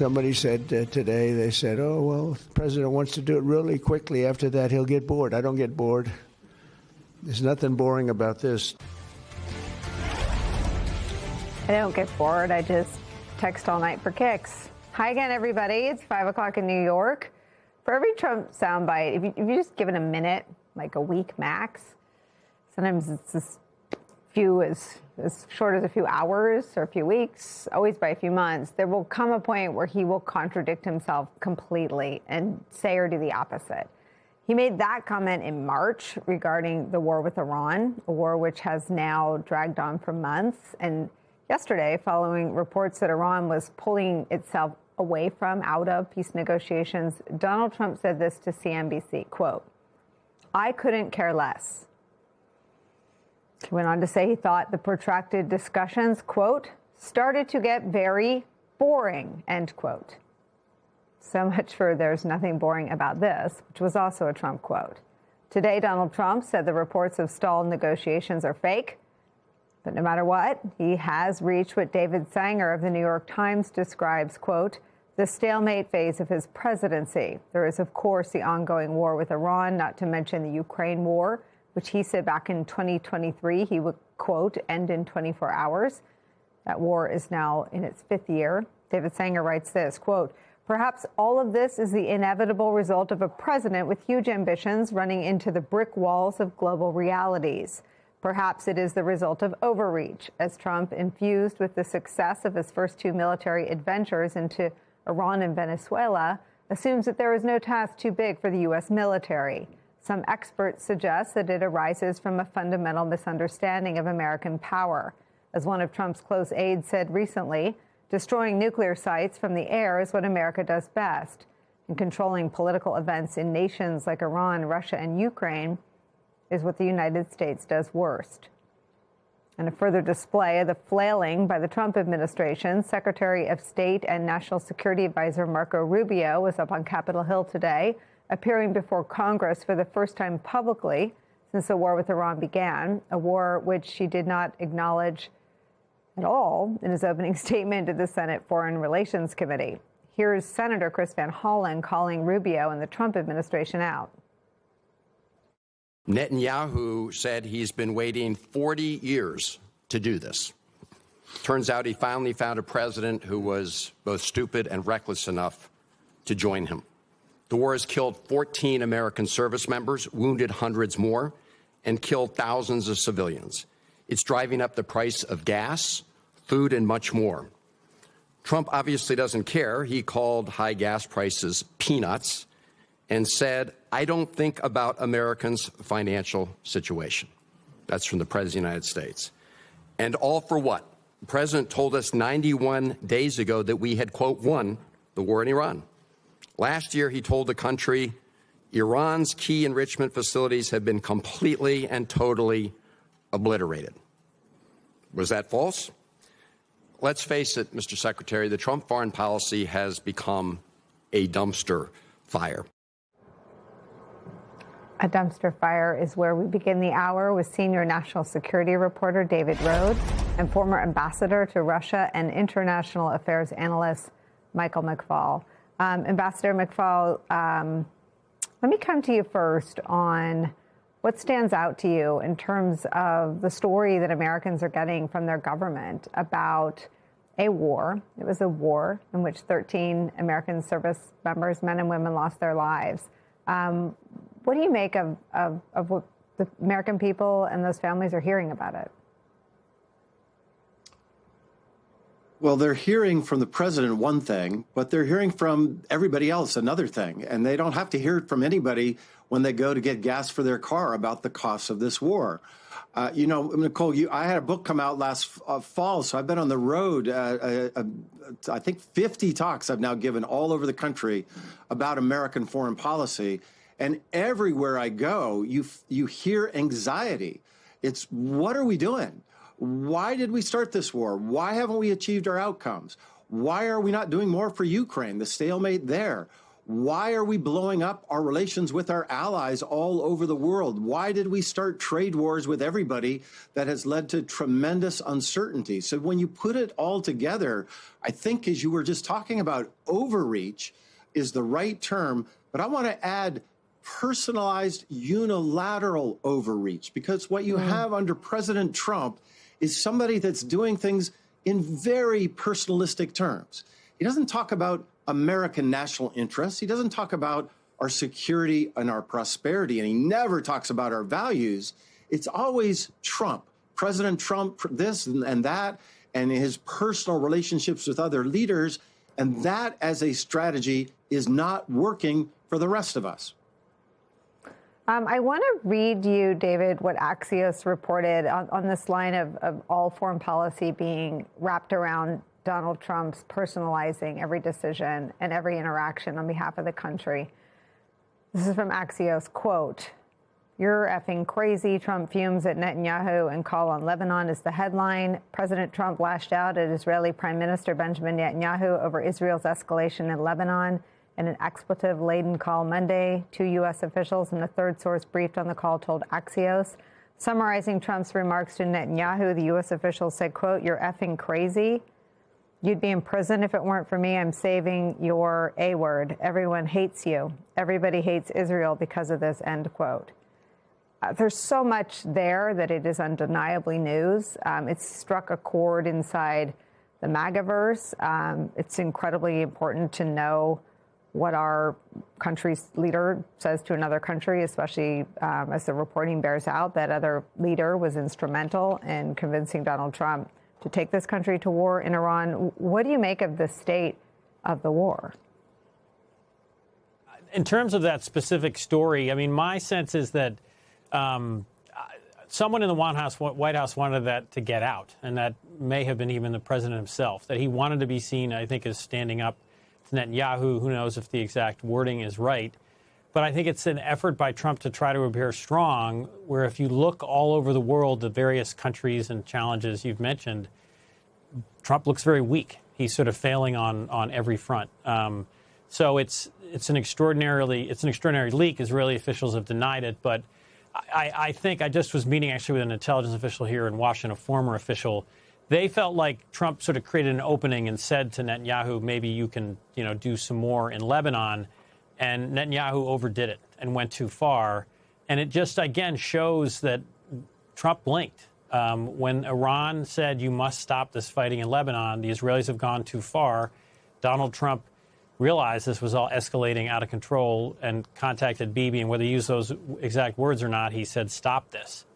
Somebody said today, they said, oh, well, the president wants to do it really quickly. After that, he'll get bored. I don't get bored. There's nothing boring about this. I don't get bored. I just text all night for kicks. Hi again, everybody. It's 5 o'clock in New York. For every Trump soundbite, if you just give it a minute, like a week max, sometimes it's as few as short as a few hours or a few weeks, always by a few months, there will come a point where he will contradict himself completely and say or do the opposite. He made that comment in March regarding the war with Iran, a war which has now dragged on for months. And yesterday, following reports that Iran was pulling itself away from, out of peace negotiations, Donald Trump said this to CNBC, quote, "I couldn't care less." He went on to say he thought the protracted discussions, quote, "started to get very boring," end quote. So much for "there's nothing boring about this," which was also a Trump quote. Today, Donald Trump said the reports of stalled negotiations are fake. But no matter what, he has reached what David Sanger of the New York Times describes, quote, the stalemate phase of his presidency. There is, of course, the ongoing war with Iran, not to mention the Ukraine war, which he said back in 2023 he would, quote, end in 24 hours. That war is now in its 5th year. David Sanger writes this, quote, "Perhaps all of this is the inevitable result of a president with huge ambitions running into the brick walls of global realities. Perhaps it is the result of overreach, as Trump, infused with the success of his first 2 military adventures into Iran and Venezuela, assumes that there is no task too big for the U.S. military. Some experts suggest that it arises from a fundamental misunderstanding of American power. As one of Trump's close aides said recently, destroying nuclear sites from the air is what America does best, and controlling political events in nations like Iran, Russia, and Ukraine is what the United States does worst." In a further display of the flailing by the Trump administration, Secretary of State and National Security Advisor Marco Rubio was up on Capitol Hill today, appearing before Congress for the first time publicly since the war with Iran began, a war which he did not acknowledge at all in his opening statement to the Senate Foreign Relations Committee. Here's Senator Chris Van Hollen calling Rubio and the Trump administration out. Netanyahu said he's been waiting 40 years to do this. Turns out he finally found a president who was both stupid and reckless enough to join him. The war has killed 14 American service members, wounded hundreds more, and killed thousands of civilians. It's driving up the price of gas, food, and much more. Trump obviously doesn't care. He called high gas prices peanuts and said, "I don't think about Americans' financial situation." That's from the President of the United States. And all for what? The President told us 91 days ago that we had, quote, won the war in Iran. Last year, he told the country Iran's key enrichment facilities have been completely and totally obliterated. Was that false? Let's face it, Mr. Secretary, the Trump foreign policy has become a dumpster fire. A dumpster fire is where we begin the hour with senior national security reporter David Rode and former ambassador to Russia and international affairs analyst Michael McFaul. Ambassador McFaul, let me come to you first on what stands out to you in terms of the story that Americans are getting from their government about a war. It was a war in which 13 American service members, men and women, lost their lives. What do you make of what the American people and those families are hearing about it? Well, they're hearing from the president one thing, but they're hearing from everybody else another thing. And they don't have to hear it from anybody when they go to get gas for their car about the cost of this war. You know, Nicole, I had a book come out last fall, so I've been on the road. I think 50 talks I've now given all over the country about American foreign policy. And everywhere I go, you hear anxiety. It's, what are we doing? Why did we start this war? Why haven't we achieved our outcomes? Why are we not doing more for Ukraine? The stalemate there. Why are we blowing up our relations with our allies all over the world? Why did we start trade wars with everybody that has led to tremendous uncertainty? So when you put it all together, I think, as you were just talking about, overreach is the right term. But I want to add personalized unilateral overreach, because what you have under President Trump is somebody that's doing things in very personalistic terms. He doesn't talk about American national interests. He doesn't talk about our security and our prosperity, and he never talks about our values. It's always Trump, President Trump, this and that, and his personal relationships with other leaders. And that as a strategy is not working for the rest of us. I want to read you, David, what Axios reported on this line of all foreign policy being wrapped around Donald Trump's personalizing every decision and every interaction on behalf of the country. This is from Axios, quote, "You're effing crazy. Trump fumes at Netanyahu and call on Lebanon" is the headline. President Trump lashed out at Israeli Prime Minister Benjamin Netanyahu over Israel's escalation in Lebanon in an expletive-laden call Monday. 2 U.S. officials and a third source briefed on the call told Axios. Summarizing Trump's remarks to Netanyahu, the U.S. officials said, quote, "You're effing crazy. You'd be in prison if it weren't for me. I'm saving your A word. Everyone hates you. Everybody hates Israel because of this," end quote. There's so much there that it is undeniably news. It's struck a chord inside the MAGAverse. It's incredibly important to know what our country's leader says to another country, especially as the reporting bears out that other leader was instrumental in convincing Donald Trump to take this country to war in Iran. What do you make of the state of the war? In terms of that specific story, I mean, my sense is that someone in the White House wanted that to get out, and that may have been even the president himself, that he wanted to be seen, I think, as standing up to Netanyahu. Who knows if the exact wording is right. But I think it's an effort by Trump to try to appear strong, where if you look all over the world, the various countries and challenges you've mentioned, Trump looks very weak. He's sort of failing on every front. So it's an extraordinary leak. Israeli officials have denied it, but I think I just was meeting actually with an intelligence official here in Washington, a former official. They felt like Trump sort of created an opening and said to Netanyahu, maybe you can, do some more in Lebanon. And Netanyahu overdid it and went too far. And it just, again, shows that Trump blinked. When Iran said you must stop this fighting in Lebanon, the Israelis have gone too far. Donald Trump realized this was all escalating out of control and contacted Bibi. And whether he used those exact words or not, he said, stop this.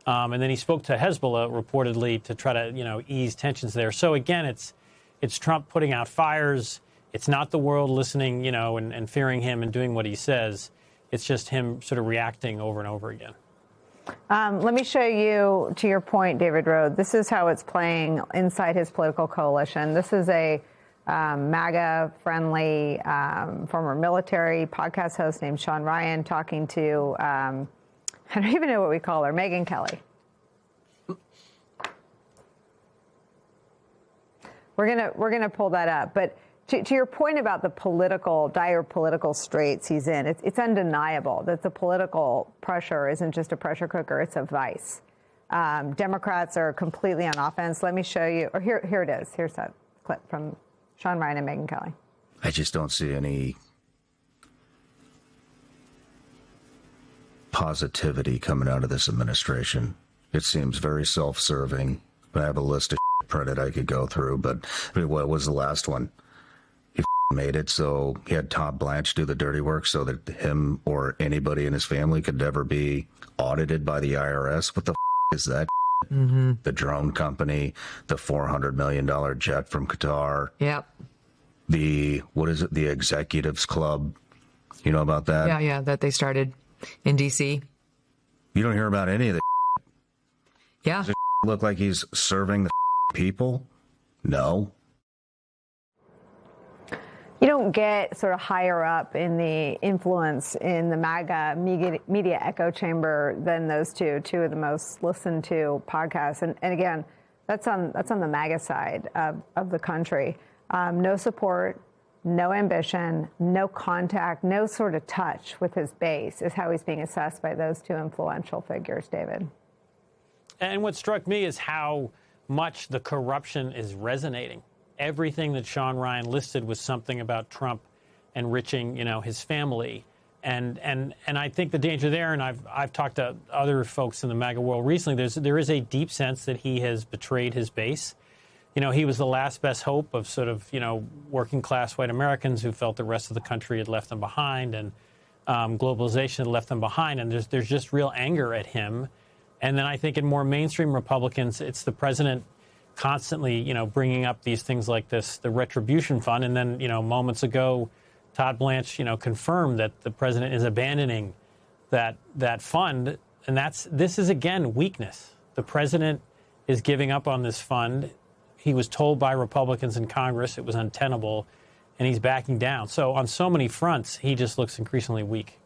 And then he spoke to Hezbollah reportedly to try to, ease tensions there. So, again, it's Trump putting out fires. It's not the world listening, and fearing him and doing what he says. It's just him sort of reacting over and over again. Let me show you, to your point, David Rode, this is how it's playing inside his political coalition. This is a MAGA-friendly former military podcast host named Sean Ryan talking to, I don't even know what we call her, Megyn Kelly. We're gonna pull that up, but to your point about the dire political straits he's in, it's undeniable that the political pressure isn't just a pressure cooker, it's a vice. Democrats are completely on offense. Let me show you, or here it is. Here's that clip from Sean Ryan and Megyn Kelly. I just don't see any positivity coming out of this administration. It seems very self-serving. I have a list of credit I could go through, but what was the last one? He made it so he had Todd Blanche do the dirty work so that him or anybody in his family could never be audited by the IRS. What the is that? Mm-hmm. The drone company, the $400 million jet from Qatar. Yep. What is it? The Executives Club. You know about that? Yeah, that they started in D.C. You don't hear about any of the Yeah. Does it look like he's serving the people? No. You don't get sort of higher up in the influence in the MAGA media echo chamber than those two of the most listened to podcasts. And again, that's on the MAGA side of the country. No support no ambition, no contact, no sort of touch with his base is how he's being assessed by those two influential figures, David. And what struck me is how much the corruption is resonating. Everything that Sean Ryan listed was something about Trump enriching, his family. And I think the danger there, and I've talked to other folks in the MAGA world recently, there is a deep sense that he has betrayed his base. He was the last best hope of sort of, working class white Americans who felt the rest of the country had left them behind, and globalization had left them behind. And there's just real anger at him. And then I think in more mainstream Republicans, it's the president constantly, bringing up these things like this, the retribution fund. And then, moments ago, Todd Blanche, confirmed that the president is abandoning that fund. And this is, again, weakness. The president is giving up on this fund. He was told by Republicans in Congress it was untenable, and he's backing down. So on so many fronts, he just looks increasingly weak.